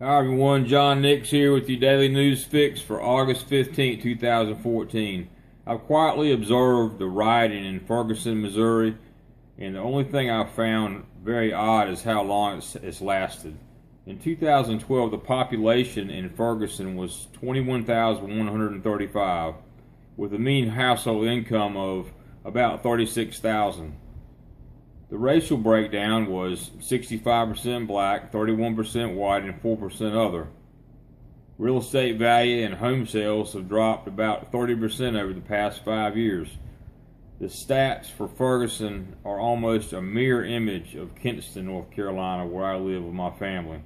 Hi everyone, John Nix here with your daily news fix for August 15, 2014. I've quietly observed the rioting in Ferguson, Missouri, and the only thing I've found very odd is how long it's lasted. In 2012, the population in Ferguson was 21,135, with a mean household income of about 36,000. The racial breakdown was 65% black, 31% white, and 4% other. Real estate value and home sales have dropped about 30% over the past 5 years. The stats for Ferguson are almost a mirror image of Kinston, North Carolina, where I live with my family.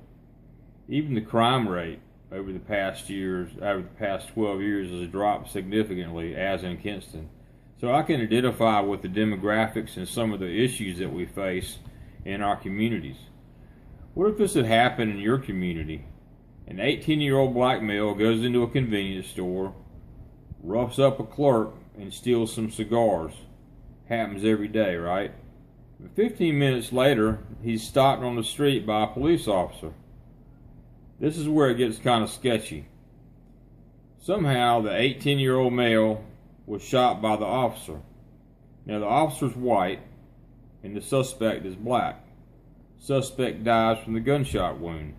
Even the crime rate over the past 12 years has dropped significantly, as in Kinston. So I can identify with the demographics and some of the issues that we face in our communities. What if this had happened in your community? An 18-year-old black male goes into a convenience store, roughs up a clerk, and steals some cigars. Happens every day, right? But 15 minutes later, he's stopped on the street by a police officer. This is where it gets kind of sketchy. Somehow, the 18-year-old male was shot by the officer. Now, the officer's white, and the suspect is black. Suspect dies from the gunshot wound.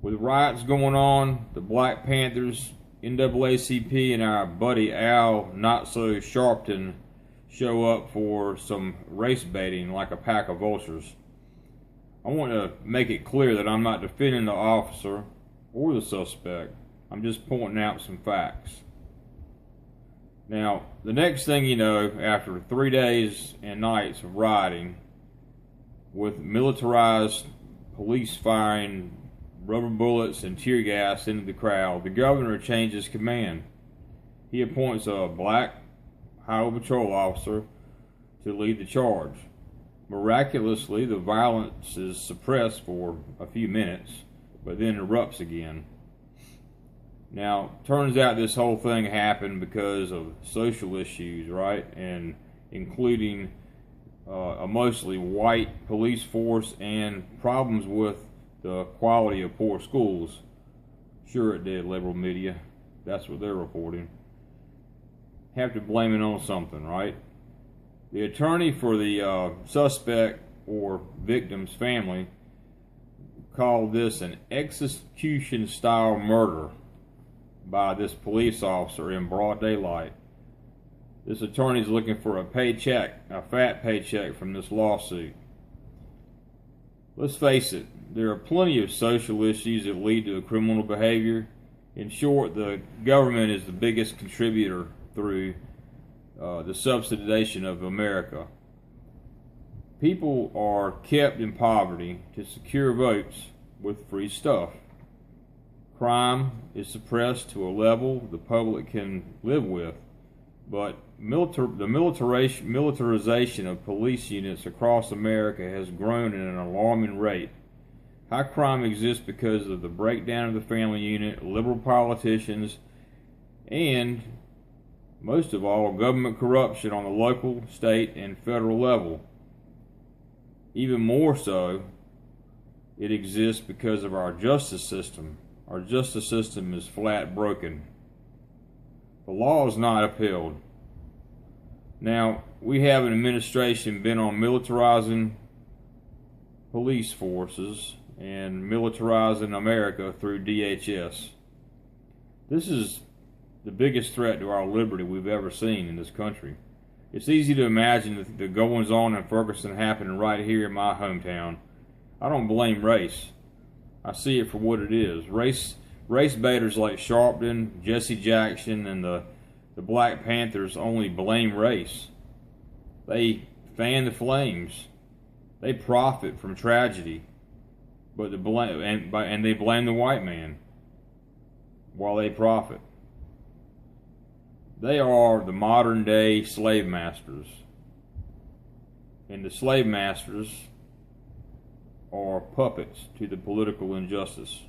With riots going on, the Black Panthers, NAACP, and our buddy Al Not So Sharpton show up for some race baiting like a pack of vultures. I want to make it clear that I'm not defending the officer or the suspect. I'm just pointing out some facts. Now, the next thing you know, after 3 days and nights of rioting, with militarized police firing rubber bullets and tear gas into the crowd, the governor changes command. He appoints a black highway patrol officer to lead the charge. Miraculously, the violence is suppressed for a few minutes, but then erupts again. Now, turns out this whole thing happened because of social issues, right? And including a mostly white police force and problems with the quality of poor schools. Sure it did, liberal media. That's what they're reporting. Have to blame it on something, right? The attorney for the suspect or victim's family called this an execution-style murder by this police officer in broad daylight. This attorney's looking for a paycheck, a fat paycheck from this lawsuit. Let's face it, there are plenty of social issues that lead to criminal behavior. In short, the government is the biggest contributor through the subsidization of America. People are kept in poverty to secure votes with free stuff. Crime is suppressed to a level the public can live with, but the militarization of police units across America has grown at an alarming rate. High crime exists because of the breakdown of the family unit, liberal politicians, and, most of all, government corruption on the local, state, and federal level. Even more so, it exists because of our justice system. Our justice system is flat broken. The law is not upheld. Now, we have an administration bent on militarizing police forces and militarizing America through DHS. This is the biggest threat to our liberty we've ever seen in this country. It's easy to imagine the goings-on in Ferguson happening right here in my hometown. I don't blame race. I see it for what it is. Race baiters like Sharpton, Jesse Jackson, and the Black Panthers only blame race. They fan the flames. They profit from tragedy, but they blame the white man while they profit. They are the modern day slave masters, and the slave masters are puppets to the political injustice.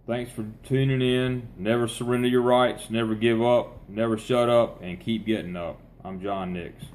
Thanks for tuning in. Never surrender your rights, never give up, never shut up, and keep getting up. I'm John Nix.